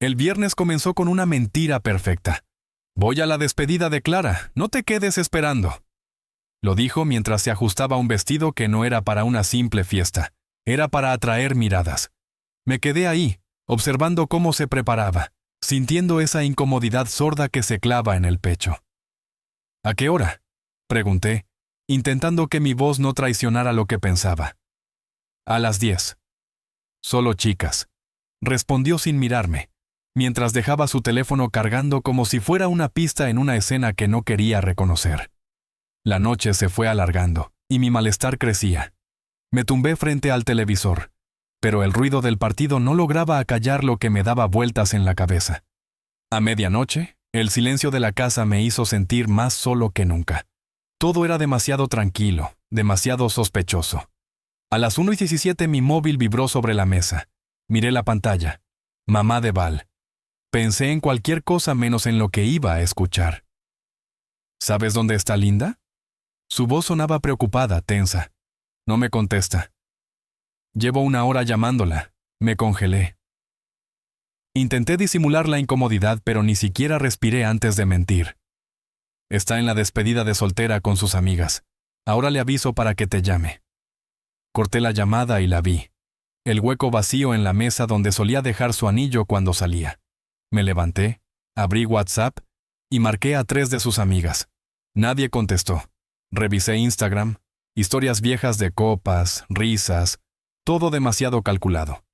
El viernes comenzó con una mentira perfecta. Voy a la despedida de Clara, no te quedes esperando. Lo dijo mientras se ajustaba un vestido que no era para una simple fiesta, era para atraer miradas. Me quedé ahí, observando cómo se preparaba, sintiendo esa incomodidad sorda que se clava en el pecho. ¿A qué hora?, pregunté, intentando que mi voz no traicionara lo que pensaba. A las 10. Solo chicas, respondió sin mirarme, mientras dejaba su teléfono cargando como si fuera una pista en una escena que no quería reconocer. La noche se fue alargando, y mi malestar crecía. Me tumbé frente al televisor, pero el ruido del partido no lograba acallar lo que me daba vueltas en la cabeza. A medianoche, el silencio de la casa me hizo sentir más solo que nunca. Todo era demasiado tranquilo, demasiado sospechoso. A las 1:17 mi móvil vibró sobre la mesa. Miré la pantalla. Mamá de Val. Pensé en cualquier cosa menos en lo que iba a escuchar. ¿Sabes dónde está Linda? Su voz sonaba preocupada, tensa. No me contesta. Llevo 1 hora llamándola. Me congelé. Intenté disimular la incomodidad, pero ni siquiera respiré antes de mentir. Está en la despedida de soltera con sus amigas. Ahora le aviso para que te llame. Corté la llamada y la vi. El hueco vacío en la mesa donde solía dejar su anillo cuando salía. Me levanté, abrí WhatsApp y marqué a 3 de sus amigas. Nadie contestó. Revisé Instagram, historias viejas de copas, risas, todo demasiado calculado.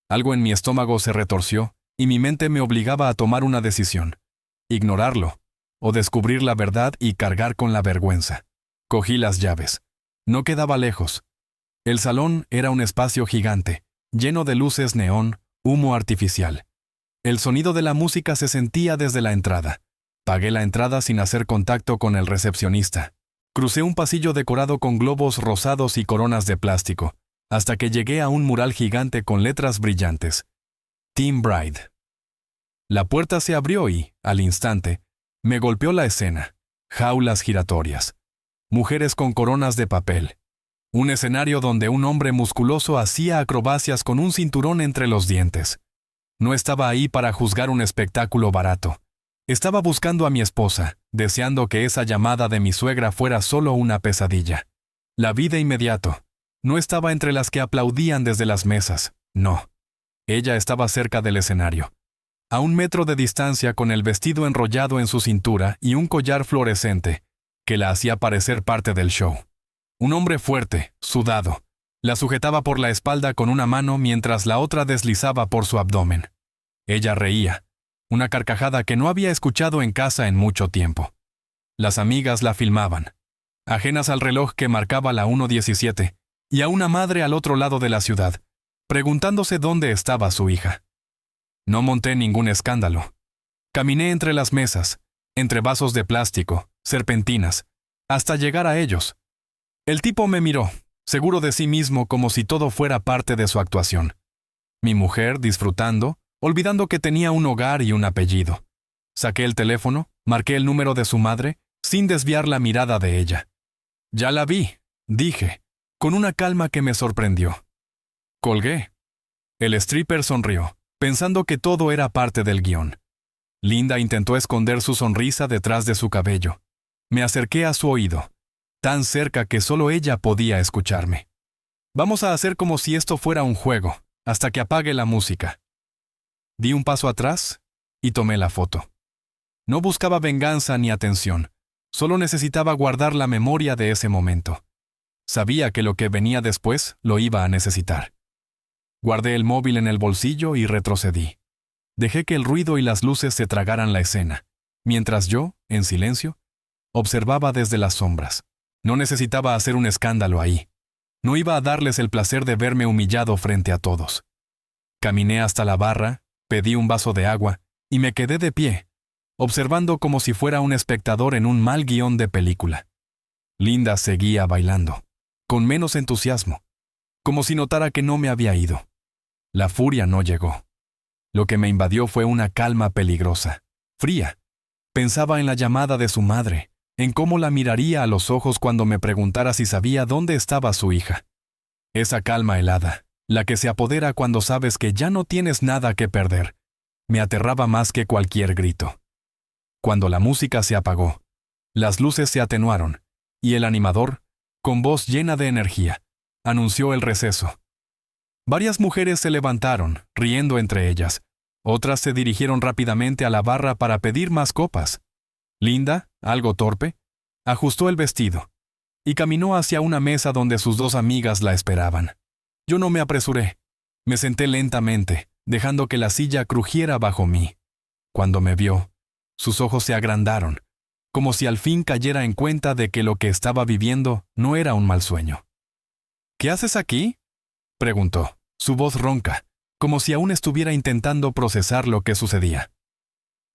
Algo en mi estómago se retorció y mi mente me obligaba a tomar una decisión. Ignorarlo, o descubrir la verdad y cargar con la vergüenza. Cogí las llaves. No quedaba lejos. El salón era un espacio gigante, lleno de luces neón, humo artificial. El sonido de la música se sentía desde la entrada. Pagué la entrada sin hacer contacto con el recepcionista. Crucé un pasillo decorado con globos rosados y coronas de plástico, hasta que llegué a un mural gigante con letras brillantes. Team Bride. La puerta se abrió y, al instante, me golpeó la escena. Jaulas giratorias. Mujeres con coronas de papel. Un escenario donde un hombre musculoso hacía acrobacias con un cinturón entre los dientes. No estaba ahí para juzgar un espectáculo barato. Estaba buscando a mi esposa, deseando que esa llamada de mi suegra fuera solo una pesadilla. La vi de inmediato. No estaba entre las que aplaudían desde las mesas, no. Ella estaba cerca del escenario. A 1 metro de distancia con el vestido enrollado en su cintura y un collar fluorescente, que la hacía parecer parte del show. Un hombre fuerte, sudado, la sujetaba por la espalda con una mano mientras la otra deslizaba por su abdomen. Ella reía. Una carcajada que no había escuchado en casa en mucho tiempo. Las amigas la filmaban, ajenas al reloj que marcaba la 1:17, y a una madre al otro lado de la ciudad, preguntándose dónde estaba su hija. No monté ningún escándalo. Caminé entre las mesas, entre vasos de plástico, serpentinas, hasta llegar a ellos. El tipo me miró, seguro de sí mismo como si todo fuera parte de su actuación. Mi mujer disfrutando, olvidando que tenía un hogar y un apellido. Saqué el teléfono, marqué el número de su madre, sin desviar la mirada de ella. Ya la vi, dije, con una calma que me sorprendió. Colgué. El stripper sonrió, pensando que todo era parte del guión. Linda intentó esconder su sonrisa detrás de su cabello. Me acerqué a su oído, tan cerca que solo ella podía escucharme. Vamos a hacer como si esto fuera un juego, hasta que apague la música. Di un paso atrás y tomé la foto. No buscaba venganza ni atención, solo necesitaba guardar la memoria de ese momento. Sabía que lo que venía después lo iba a necesitar. Guardé el móvil en el bolsillo y retrocedí. Dejé que el ruido y las luces se tragaran la escena, mientras yo, en silencio, observaba desde las sombras. No necesitaba hacer un escándalo ahí. No iba a darles el placer de verme humillado frente a todos. Caminé hasta la barra, pedí un vaso de agua y me quedé de pie, observando como si fuera un espectador en un mal guión de película. Linda seguía bailando, con menos entusiasmo, como si notara que no me había ido. La furia no llegó. Lo que me invadió fue una calma peligrosa, fría. Pensaba en la llamada de su madre, en cómo la miraría a los ojos cuando me preguntara si sabía dónde estaba su hija. Esa calma helada, la que se apodera cuando sabes que ya no tienes nada que perder, me aterraba más que cualquier grito. Cuando la música se apagó, las luces se atenuaron, y el animador, con voz llena de energía, anunció el receso. Varias mujeres se levantaron, riendo entre ellas. Otras se dirigieron rápidamente a la barra para pedir más copas. Linda, algo torpe, ajustó el vestido y caminó hacia una mesa donde sus dos amigas la esperaban. Yo no me apresuré. Me senté lentamente, dejando que la silla crujiera bajo mí. Cuando me vio, sus ojos se agrandaron, como si al fin cayera en cuenta de que lo que estaba viviendo no era un mal sueño. «¿Qué haces aquí?», preguntó, su voz ronca, como si aún estuviera intentando procesar lo que sucedía.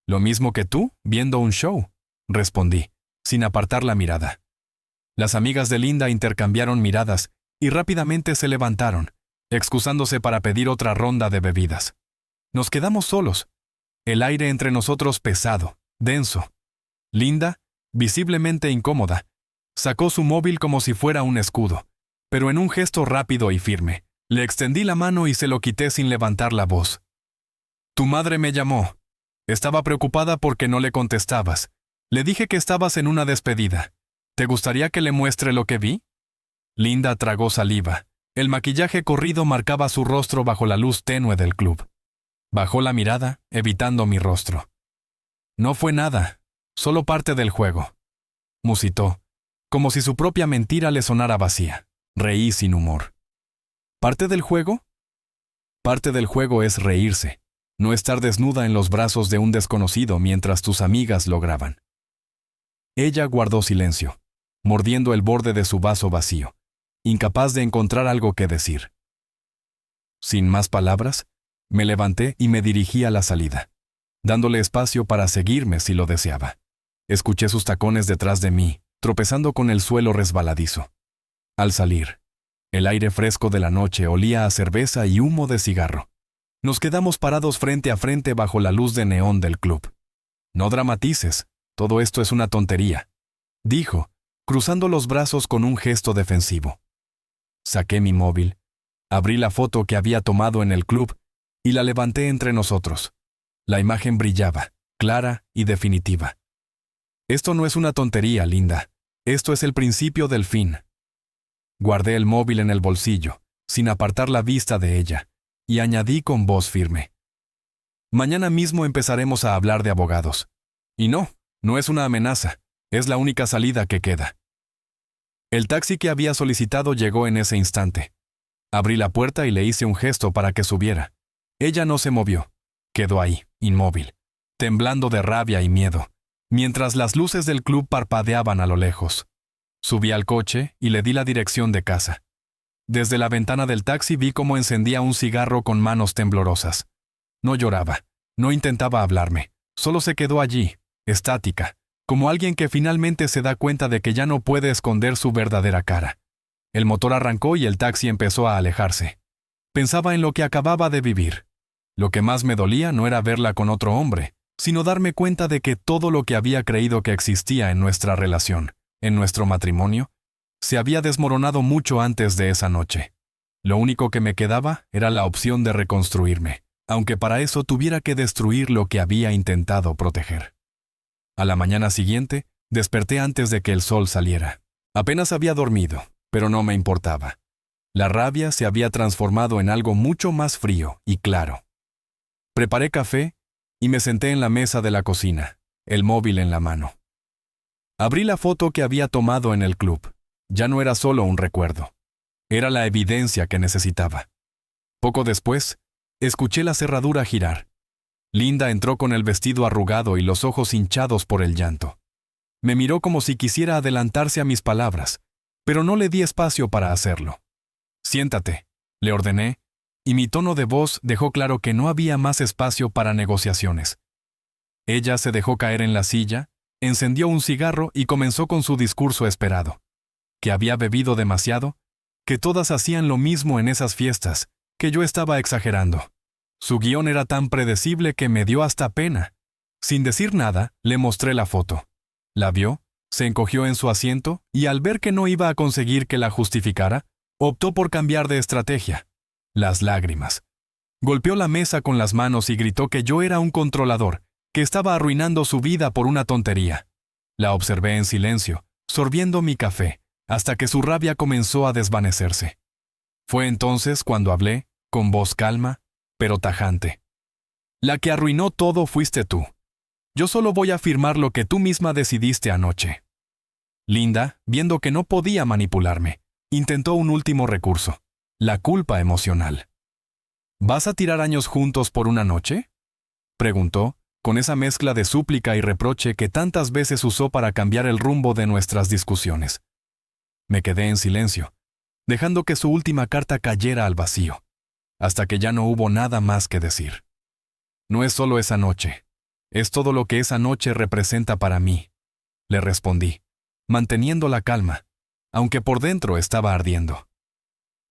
«Lo mismo que tú, viendo un show», respondí, sin apartar la mirada. Las amigas de Linda intercambiaron miradas y rápidamente se levantaron, excusándose para pedir otra ronda de bebidas. Nos quedamos solos, el aire entre nosotros pesado, denso. Linda, visiblemente incómoda, sacó su móvil como si fuera un escudo, pero en un gesto rápido y firme, le extendí la mano y se lo quité sin levantar la voz. «Tu madre me llamó. Estaba preocupada porque no le contestabas. Le dije que estabas en una despedida. ¿Te gustaría que le muestre lo que vi?». Linda tragó saliva. El maquillaje corrido marcaba su rostro bajo la luz tenue del club. Bajó la mirada, evitando mi rostro. «No fue nada, solo parte del juego», musitó, como si su propia mentira le sonara vacía. Reí sin humor. ¿Parte del juego? Parte del juego es reírse, no estar desnuda en los brazos de un desconocido mientras tus amigas lo graban. Ella guardó silencio, mordiendo el borde de su vaso vacío, incapaz de encontrar algo que decir. Sin más palabras, me levanté y me dirigí a la salida, dándole espacio para seguirme si lo deseaba. Escuché sus tacones detrás de mí, tropezando con el suelo resbaladizo. Al salir, el aire fresco de la noche olía a cerveza y humo de cigarro. Nos quedamos parados frente a frente bajo la luz de neón del club. «No dramatices, todo esto es una tontería», dijo, cruzando los brazos con un gesto defensivo. Saqué mi móvil, abrí la foto que había tomado en el club y la levanté entre nosotros. La imagen brillaba, clara y definitiva. «Esto no es una tontería, Linda. Esto es el principio del fin». Guardé el móvil en el bolsillo, sin apartar la vista de ella, y añadí con voz firme: «Mañana mismo empezaremos a hablar de abogados. Y no es una amenaza, es la única salida que queda». El taxi que había solicitado llegó en ese instante. Abrí la puerta y le hice un gesto para que subiera. Ella no se movió. Quedó ahí, inmóvil, temblando de rabia y miedo, mientras las luces del club parpadeaban a lo lejos. Subí al coche y le di la dirección de casa. Desde la ventana del taxi vi cómo encendía un cigarro con manos temblorosas. No lloraba, no intentaba hablarme, solo se quedó allí, estática, como alguien que finalmente se da cuenta de que ya no puede esconder su verdadera cara. El motor arrancó y el taxi empezó a alejarse. Pensaba en lo que acababa de vivir. Lo que más me dolía no era verla con otro hombre, sino darme cuenta de que todo lo que había creído que existía en nuestra relación, en nuestro matrimonio, se había desmoronado mucho antes de esa noche. Lo único que me quedaba era la opción de reconstruirme, aunque para eso tuviera que destruir lo que había intentado proteger. A la mañana siguiente, desperté antes de que el sol saliera. Apenas había dormido, pero no me importaba. La rabia se había transformado en algo mucho más frío y claro. Preparé café y me senté en la mesa de la cocina, el móvil en la mano. Abrí la foto que había tomado en el club. Ya no era solo un recuerdo. Era la evidencia que necesitaba. Poco después, escuché la cerradura girar. Linda entró con el vestido arrugado y los ojos hinchados por el llanto. Me miró como si quisiera adelantarse a mis palabras, pero no le di espacio para hacerlo. «Siéntate», le ordené, y mi tono de voz dejó claro que no había más espacio para negociaciones. Ella se dejó caer en la silla, encendió un cigarro y comenzó con su discurso esperado. Que había bebido demasiado, que todas hacían lo mismo en esas fiestas, que yo estaba exagerando. Su guión era tan predecible que me dio hasta pena. Sin decir nada, le mostré la foto. La vio, se encogió en su asiento y al ver que no iba a conseguir que la justificara, optó por cambiar de estrategia. Las lágrimas. Golpeó la mesa con las manos y gritó que yo era un controlador, que estaba arruinando su vida por una tontería. La observé en silencio, sorbiendo mi café, hasta que su rabia comenzó a desvanecerse. Fue entonces cuando hablé, con voz calma, pero tajante. La que arruinó todo fuiste tú. Yo solo voy a afirmar lo que tú misma decidiste anoche. Linda, viendo que no podía manipularme, intentó un último recurso, la culpa emocional. ¿Vas a tirar años juntos por una noche?, preguntó, con esa mezcla de súplica y reproche que tantas veces usó para cambiar el rumbo de nuestras discusiones. Me quedé en silencio, dejando que su última carta cayera al vacío, hasta que ya no hubo nada más que decir. No es solo esa noche, es todo lo que esa noche representa para mí, le respondí, manteniendo la calma, aunque por dentro estaba ardiendo.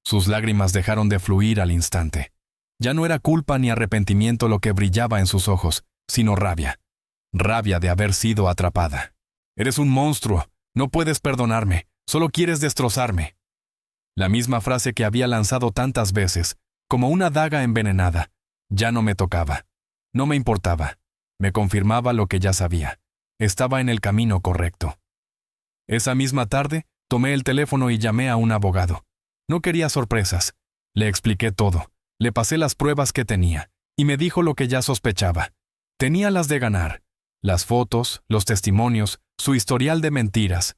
Sus lágrimas dejaron de fluir al instante. Ya no era culpa ni arrepentimiento lo que brillaba en sus ojos, sino rabia. Rabia de haber sido atrapada. Eres un monstruo, no puedes perdonarme, solo quieres destrozarme. La misma frase que había lanzado tantas veces, como una daga envenenada, ya no me tocaba. No me importaba. Me confirmaba lo que ya sabía. Estaba en el camino correcto. Esa misma tarde, tomé el teléfono y llamé a un abogado. No quería sorpresas. Le expliqué todo. Le pasé las pruebas que tenía, y me dijo lo que ya sospechaba. Tenía las de ganar. Las fotos, los testimonios, su historial de mentiras.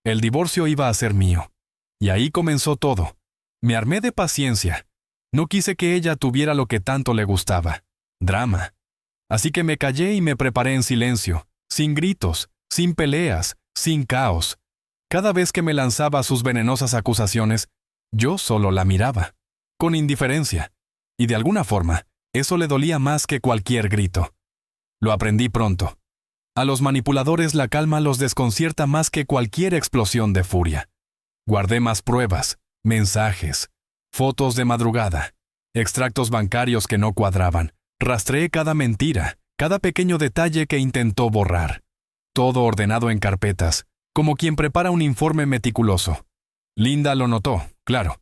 El divorcio iba a ser mío. Y ahí comenzó todo. Me armé de paciencia. No quise que ella tuviera lo que tanto le gustaba. Drama. Así que me callé y me preparé en silencio, sin gritos, sin peleas, sin caos. Cada vez que me lanzaba sus venenosas acusaciones, yo solo la miraba, con indiferencia. Y de alguna forma, eso le dolía más que cualquier grito. Lo aprendí pronto. A los manipuladores la calma los desconcierta más que cualquier explosión de furia. Guardé más pruebas, mensajes, fotos de madrugada, extractos bancarios que no cuadraban. Rastreé cada mentira, cada pequeño detalle que intentó borrar. Todo ordenado en carpetas, como quien prepara un informe meticuloso. Linda lo notó, claro.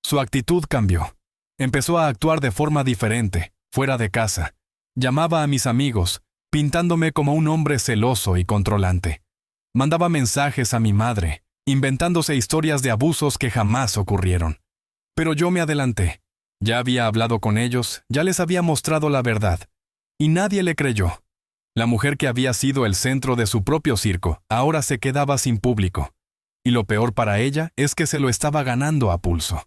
Su actitud cambió. Empezó a actuar de forma diferente, fuera de casa. Llamaba a mis amigos, pintándome como un hombre celoso y controlante. Mandaba mensajes a mi madre, inventándose historias de abusos que jamás ocurrieron. Pero yo me adelanté. Ya había hablado con ellos, ya les había mostrado la verdad. Y nadie le creyó. La mujer que había sido el centro de su propio circo, ahora se quedaba sin público. Y lo peor para ella es que se lo estaba ganando a pulso.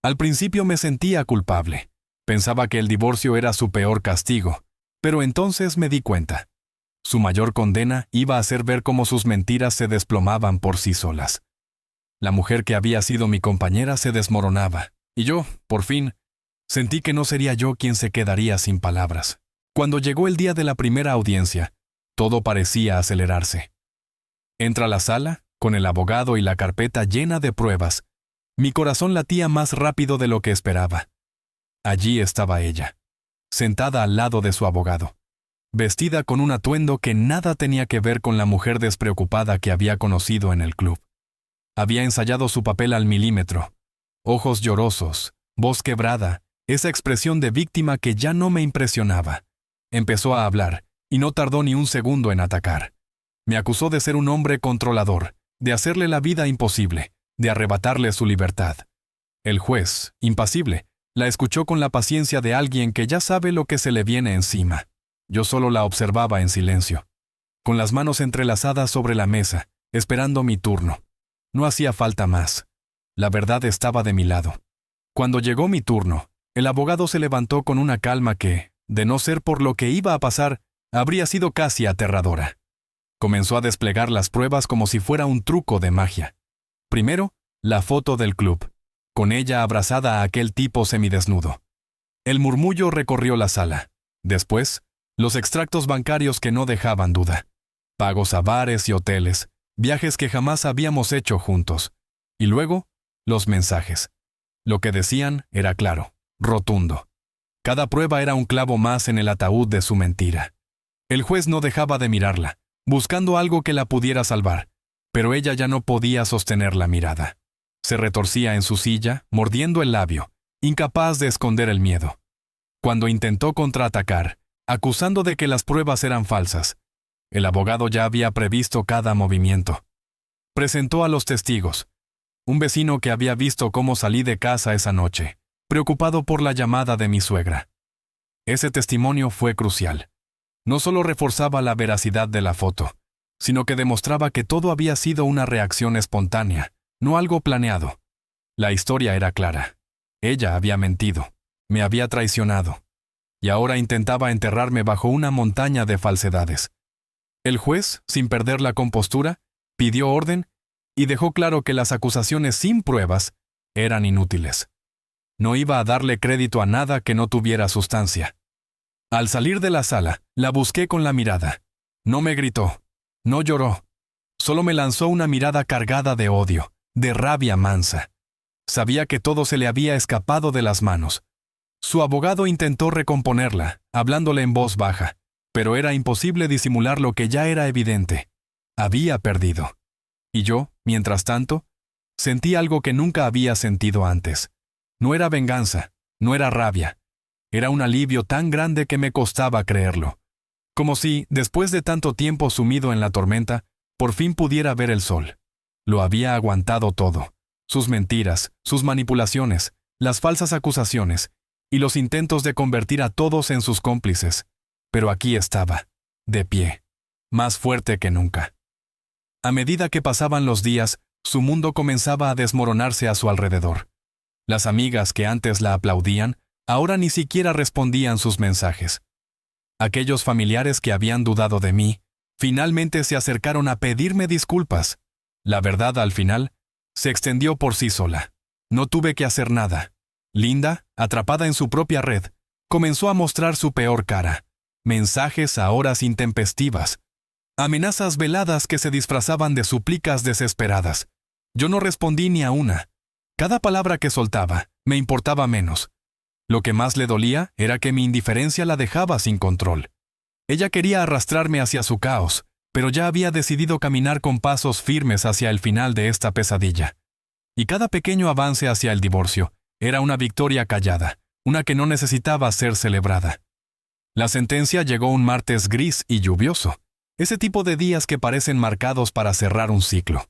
Al principio me sentía culpable. Pensaba que el divorcio era su peor castigo. Pero entonces me di cuenta. Su mayor condena iba a ser ver cómo sus mentiras se desplomaban por sí solas. La mujer que había sido mi compañera se desmoronaba. Y yo, por fin, sentí que no sería yo quien se quedaría sin palabras. Cuando llegó el día de la primera audiencia, todo parecía acelerarse. Entra a la sala, con el abogado y la carpeta llena de pruebas. Mi corazón latía más rápido de lo que esperaba. Allí estaba ella, sentada al lado de su abogado, vestida con un atuendo que nada tenía que ver con la mujer despreocupada que había conocido en el club. Había ensayado su papel al milímetro. Ojos llorosos, voz quebrada, esa expresión de víctima que ya no me impresionaba. Empezó a hablar, y no tardó ni un segundo en atacar. Me acusó de ser un hombre controlador, de hacerle la vida imposible, de arrebatarle su libertad. El juez, impasible, la escuchó con la paciencia de alguien que ya sabe lo que se le viene encima. Yo solo la observaba en silencio, con las manos entrelazadas sobre la mesa, esperando mi turno. No hacía falta más. La verdad estaba de mi lado. Cuando llegó mi turno, el abogado se levantó con una calma que, de no ser por lo que iba a pasar, habría sido casi aterradora. Comenzó a desplegar las pruebas como si fuera un truco de magia. Primero, la foto del club, con ella abrazada a aquel tipo semidesnudo. El murmullo recorrió la sala. Después, los extractos bancarios que no dejaban duda. Pagos a bares y hoteles, viajes que jamás habíamos hecho juntos. Y luego, los mensajes. Lo que decían era claro, rotundo. Cada prueba era un clavo más en el ataúd de su mentira. El juez no dejaba de mirarla, buscando algo que la pudiera salvar, pero ella ya no podía sostener la mirada. Se retorcía en su silla, mordiendo el labio, incapaz de esconder el miedo. Cuando intentó contraatacar, acusando de que las pruebas eran falsas, el abogado ya había previsto cada movimiento. Presentó a los testigos. Un vecino que había visto cómo salí de casa esa noche, preocupado por la llamada de mi suegra. Ese testimonio fue crucial. No solo reforzaba la veracidad de la foto, sino que demostraba que todo había sido una reacción espontánea, no algo planeado. La historia era clara. Ella había mentido, me había traicionado, y ahora intentaba enterrarme bajo una montaña de falsedades. El juez, sin perder la compostura, pidió orden y dejó claro que las acusaciones sin pruebas eran inútiles. No iba a darle crédito a nada que no tuviera sustancia. Al salir de la sala, la busqué con la mirada. No me gritó, no lloró. Solo me lanzó una mirada cargada de odio, de rabia mansa. Sabía que todo se le había escapado de las manos. Su abogado intentó recomponerla, hablándole en voz baja, pero era imposible disimular lo que ya era evidente. Había perdido. Y yo, mientras tanto, sentí algo que nunca había sentido antes. No era venganza, no era rabia. Era un alivio tan grande que me costaba creerlo. Como si, después de tanto tiempo sumido en la tormenta, por fin pudiera ver el sol. Lo había aguantado todo. Sus mentiras, sus manipulaciones, las falsas acusaciones y los intentos de convertir a todos en sus cómplices. Pero aquí estaba, de pie, más fuerte que nunca. A medida que pasaban los días, su mundo comenzaba a desmoronarse a su alrededor. Las amigas que antes la aplaudían, ahora ni siquiera respondían sus mensajes. Aquellos familiares que habían dudado de mí, finalmente se acercaron a pedirme disculpas. La verdad, al final, se extendió por sí sola. No tuve que hacer nada. Linda, atrapada en su propia red, comenzó a mostrar su peor cara. Mensajes a horas intempestivas. Amenazas veladas que se disfrazaban de súplicas desesperadas. Yo no respondí ni a una. Cada palabra que soltaba me importaba menos. Lo que más le dolía era que mi indiferencia la dejaba sin control. Ella quería arrastrarme hacia su caos, pero ya había decidido caminar con pasos firmes hacia el final de esta pesadilla. Y cada pequeño avance hacia el divorcio era una victoria callada, una que no necesitaba ser celebrada. La sentencia llegó un martes gris y lluvioso, ese tipo de días que parecen marcados para cerrar un ciclo.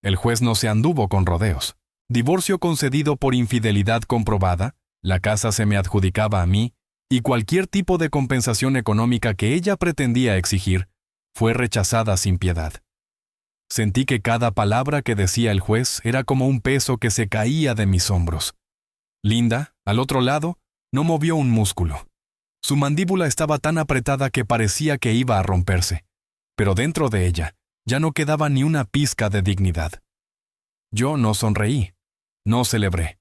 El juez no se anduvo con rodeos. Divorcio concedido por infidelidad comprobada, la casa se me adjudicaba a mí, y cualquier tipo de compensación económica que ella pretendía exigir fue rechazada sin piedad. Sentí que cada palabra que decía el juez era como un peso que se caía de mis hombros. Linda, al otro lado, no movió un músculo. Su mandíbula estaba tan apretada que parecía que iba a romperse, pero dentro de ella ya no quedaba ni una pizca de dignidad. Yo no sonreí, no celebré.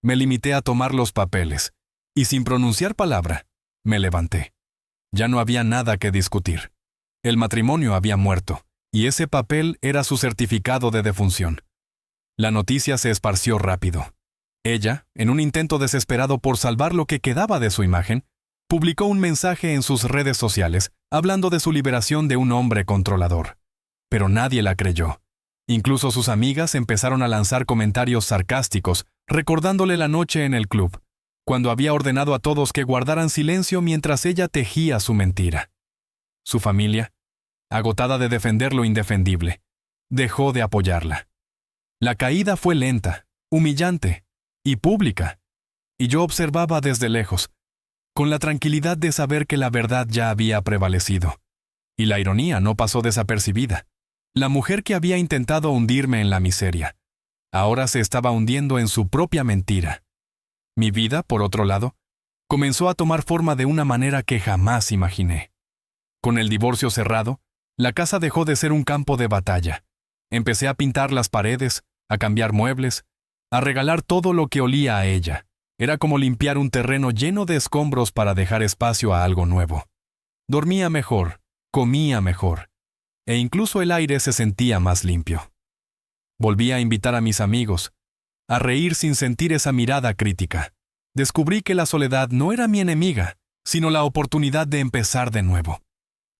Me limité a tomar los papeles, y sin pronunciar palabra, me levanté. Ya no había nada que discutir. El matrimonio había muerto, y ese papel era su certificado de defunción. La noticia se esparció rápido. Ella, en un intento desesperado por salvar lo que quedaba de su imagen, publicó un mensaje en sus redes sociales hablando de su liberación de un hombre controlador. Pero nadie la creyó. Incluso sus amigas empezaron a lanzar comentarios sarcásticos, recordándole la noche en el club, cuando había ordenado a todos que guardaran silencio mientras ella tejía su mentira. Su familia, agotada de defender lo indefendible, dejó de apoyarla. La caída fue lenta, humillante y pública, y yo observaba desde lejos, con la tranquilidad de saber que la verdad ya había prevalecido. Y la ironía no pasó desapercibida. La mujer que había intentado hundirme en la miseria, ahora se estaba hundiendo en su propia mentira. Mi vida, por otro lado, comenzó a tomar forma de una manera que jamás imaginé. Con el divorcio cerrado, la casa dejó de ser un campo de batalla. Empecé a pintar las paredes, a cambiar muebles, a regalar todo lo que olía a ella. Era como limpiar un terreno lleno de escombros para dejar espacio a algo nuevo. Dormía mejor, comía mejor, e incluso el aire se sentía más limpio. Volví a invitar a mis amigos, a reír sin sentir esa mirada crítica. Descubrí que la soledad no era mi enemiga, sino la oportunidad de empezar de nuevo.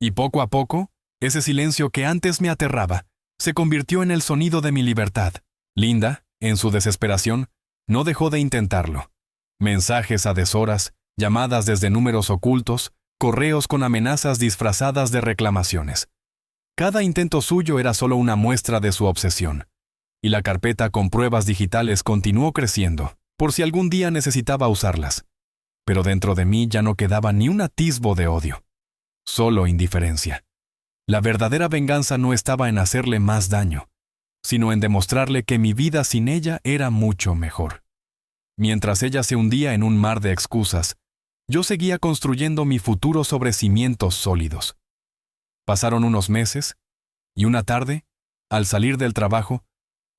Y poco a poco, ese silencio que antes me aterraba, se convirtió en el sonido de mi libertad. Linda, en su desesperación, no dejó de intentarlo. Mensajes a deshoras, llamadas desde números ocultos, correos con amenazas disfrazadas de reclamaciones. Cada intento suyo era solo una muestra de su obsesión. Y la carpeta con pruebas digitales continuó creciendo, por si algún día necesitaba usarlas. Pero dentro de mí ya no quedaba ni un atisbo de odio. Solo indiferencia. La verdadera venganza no estaba en hacerle más daño, sino en demostrarle que mi vida sin ella era mucho mejor. Mientras ella se hundía en un mar de excusas, yo seguía construyendo mi futuro sobre cimientos sólidos. Pasaron unos meses, y una tarde, al salir del trabajo,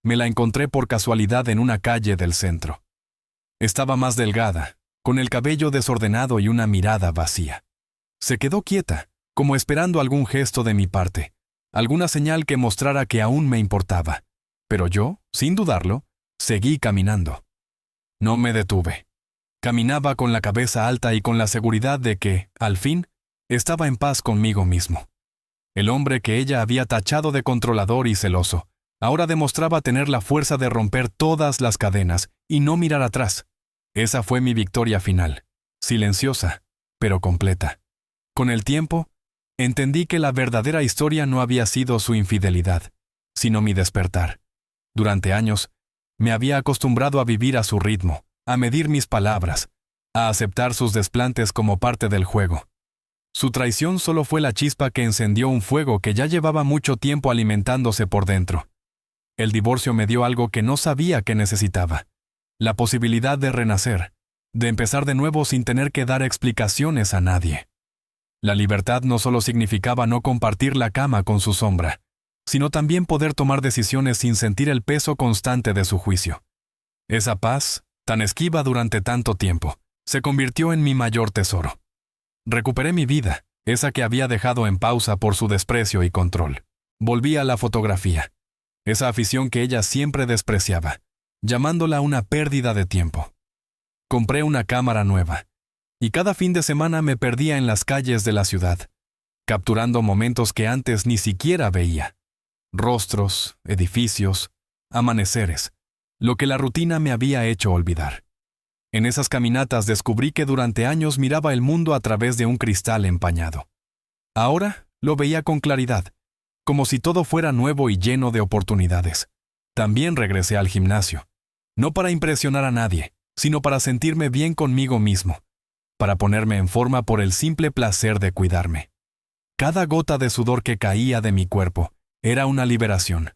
me la encontré por casualidad en una calle del centro. Estaba más delgada, con el cabello desordenado y una mirada vacía. Se quedó quieta, como esperando algún gesto de mi parte, alguna señal que mostrara que aún me importaba. Pero yo, sin dudarlo, seguí caminando. No me detuve. Caminaba con la cabeza alta y con la seguridad de que, al fin, estaba en paz conmigo mismo. El hombre que ella había tachado de controlador y celoso, ahora demostraba tener la fuerza de romper todas las cadenas y no mirar atrás. Esa fue mi victoria final, silenciosa, pero completa. Con el tiempo, entendí que la verdadera historia no había sido su infidelidad, sino mi despertar. Durante años, me había acostumbrado a vivir a su ritmo, a medir mis palabras, a aceptar sus desplantes como parte del juego. Su traición solo fue la chispa que encendió un fuego que ya llevaba mucho tiempo alimentándose por dentro. El divorcio me dio algo que no sabía que necesitaba: la posibilidad de renacer, de empezar de nuevo sin tener que dar explicaciones a nadie. La libertad no solo significaba no compartir la cama con su sombra, sino también poder tomar decisiones sin sentir el peso constante de su juicio. Esa paz, tan esquiva durante tanto tiempo, se convirtió en mi mayor tesoro. Recuperé mi vida, esa que había dejado en pausa por su desprecio y control. Volví a la fotografía, esa afición que ella siempre despreciaba, llamándola una pérdida de tiempo. Compré una cámara nueva, y cada fin de semana me perdía en las calles de la ciudad, capturando momentos que antes ni siquiera veía. Rostros, edificios, amaneceres, lo que la rutina me había hecho olvidar. En esas caminatas descubrí que durante años miraba el mundo a través de un cristal empañado. Ahora lo veía con claridad, como si todo fuera nuevo y lleno de oportunidades. También regresé al gimnasio, no para impresionar a nadie, sino para sentirme bien conmigo mismo, para ponerme en forma por el simple placer de cuidarme. Cada gota de sudor que caía de mi cuerpo era una liberación.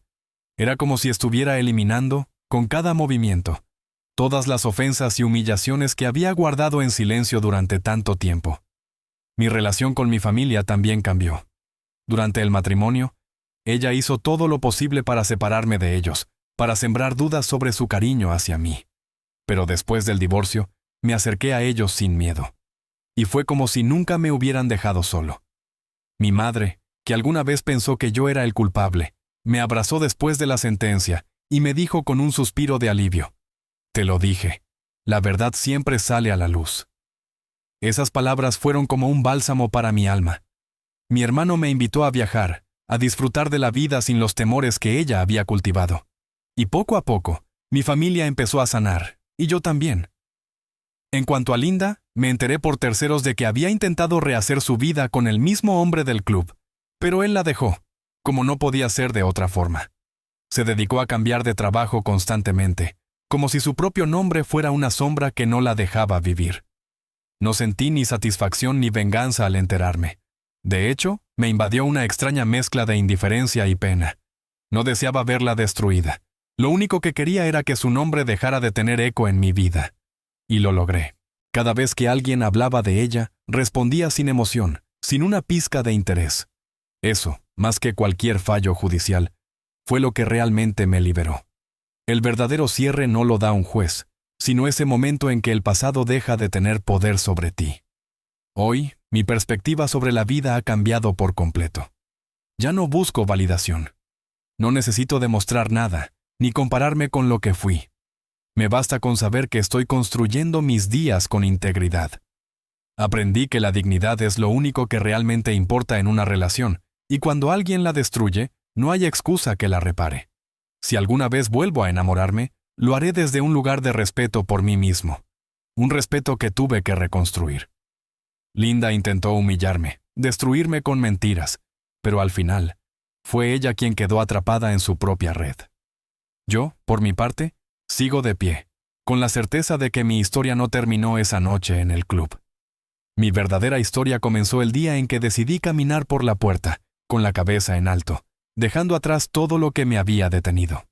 Era como si estuviera eliminando, con cada movimiento, todas las ofensas y humillaciones que había guardado en silencio durante tanto tiempo. Mi relación con mi familia también cambió. Durante el matrimonio, ella hizo todo lo posible para separarme de ellos, para sembrar dudas sobre su cariño hacia mí. Pero después del divorcio, me acerqué a ellos sin miedo. Y fue como si nunca me hubieran dejado solo. Mi madre, que alguna vez pensó que yo era el culpable, me abrazó después de la sentencia y me dijo con un suspiro de alivio: «Te lo dije, la verdad siempre sale a la luz». Esas palabras fueron como un bálsamo para mi alma. Mi hermano me invitó a viajar, a disfrutar de la vida sin los temores que ella había cultivado. Y poco a poco, mi familia empezó a sanar, y yo también. En cuanto a Linda, me enteré por terceros de que había intentado rehacer su vida con el mismo hombre del club, pero él la dejó, como no podía ser de otra forma. Se dedicó a cambiar de trabajo constantemente, como si su propio nombre fuera una sombra que no la dejaba vivir. No sentí ni satisfacción ni venganza al enterarme. De hecho, me invadió una extraña mezcla de indiferencia y pena. No deseaba verla destruida. Lo único que quería era que su nombre dejara de tener eco en mi vida. Y lo logré. Cada vez que alguien hablaba de ella, respondía sin emoción, sin una pizca de interés. Eso, más que cualquier fallo judicial, fue lo que realmente me liberó. El verdadero cierre no lo da un juez, sino ese momento en que el pasado deja de tener poder sobre ti. Hoy, mi perspectiva sobre la vida ha cambiado por completo. Ya no busco validación. No necesito demostrar nada, ni compararme con lo que fui. Me basta con saber que estoy construyendo mis días con integridad. Aprendí que la dignidad es lo único que realmente importa en una relación, y cuando alguien la destruye, no hay excusa que la repare. Si alguna vez vuelvo a enamorarme, lo haré desde un lugar de respeto por mí mismo. un respeto que tuve que reconstruir. Linda intentó humillarme, destruirme con mentiras, pero al final, fue ella quien quedó atrapada en su propia red. Yo, por mi parte, sigo de pie, con la certeza de que mi historia no terminó esa noche en el club. Mi verdadera historia comenzó el día en que decidí caminar por la puerta, con la cabeza en alto, dejando atrás todo lo que me había detenido.